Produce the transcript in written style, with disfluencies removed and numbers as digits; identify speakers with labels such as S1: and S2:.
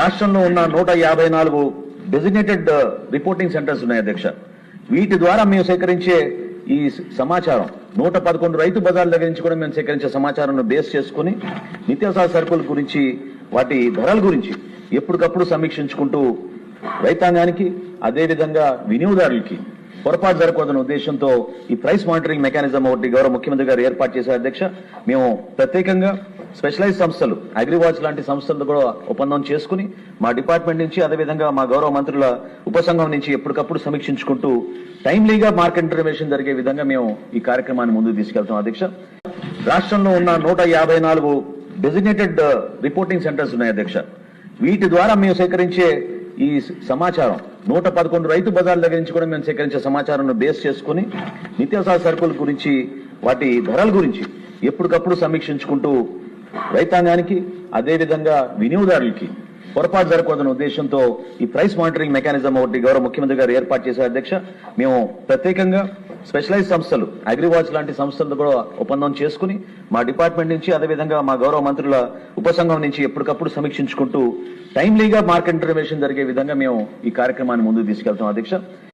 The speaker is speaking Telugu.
S1: రాష్ట్రంలో ఉన్న 154 డెసిగ్నేటెడ్ రిపోర్టింగ్ సెంటర్స్ ఉన్నాయి అధ్యక్ష. వీటి ద్వారా మేము సేకరించే ఈ సమాచారం 111 రైతు బజార్ల దగ్గర నుంచి కూడా మేము సేకరించే సమాచారాన్ని బేస్ చేసుకుని నిత్యావసర సరుకుల గురించి వాటి ధరల గురించి ఎప్పటికప్పుడు సమీక్షించుకుంటూ రైతాంగానికి అదేవిధంగా వినియోగదారులకి పొరపాటు జరగకూడదన్న ఉద్దేశంతో ఈ ప్రైస్ మానిటరింగ్ మెకానిజం ఒకటి గౌరవ ముఖ్యమంత్రి గారు ఏర్పాటు చేశారు అధ్యక్ష. మేము ప్రత్యేకంగా స్పెషలైజ్ సంస్థలు అగ్రివాచ్ లాంటి సంస్థలతో కూడా ఒప్పందం చేసుకుని మా డిపార్ట్మెంట్ నుంచి అదేవిధంగా మా గౌరవ మంత్రుల ఉపసంఘం నుంచి ఎప్పటికప్పుడు సమీక్షించుకుంటూ టైమ్లీగా మార్కెట్ ఇన్ఫర్మేషన్ జరిగే విధంగా మేము ఈ కార్యక్రమాన్ని ముందుకు తీసుకెళ్తాం అధ్యక్ష. రాష్ట్రంలో ఉన్న 154 డెసిగ్నేటెడ్ రిపోర్టింగ్ సెంటర్స్ ఉన్నాయి అధ్యక్ష. వీటి ద్వారా మేము సేకరించే ఈ సమాచారం 111 రైతు బజార్ల దగ్గర నుంచి కూడా మేము సేకరించే సమాచారాన్ని బేస్ చేసుకుని నిత్యావసర సరుకుల గురించి వాటి ధరల గురించి ఎప్పటికప్పుడు సమీక్షించుకుంటూ రైతాంగానికి అదేవిధంగా వినియోగదారులకి పొరపాటు జరగకూడదన్న ఉద్దేశంతో ఈ ప్రైస్ మానిటరింగ్ మెకానిజం ఒకటి గౌరవ ముఖ్యమంత్రి గారు ఏర్పాటు చేశారు అధ్యక్ష. మేము ప్రత్యేకంగా స్పెషలైజ్ సంస్థలు అగ్రివాచ్ లాంటి సంస్థలతో కూడా ఒప్పందం చేసుకుని మా డిపార్ట్మెంట్ నుంచి అదేవిధంగా మా గౌరవ మంత్రుల ఉపసంఘం నుంచి ఎప్పటికప్పుడు సమీక్షించుకుంటూ టైమ్లీగా మార్కెట్ ఇన్ఫర్మేషన్ జరిగే విధంగా మేము ఈ కార్యక్రమాన్ని ముందుకు తీసుకెళ్తాం అధ్యక్ష.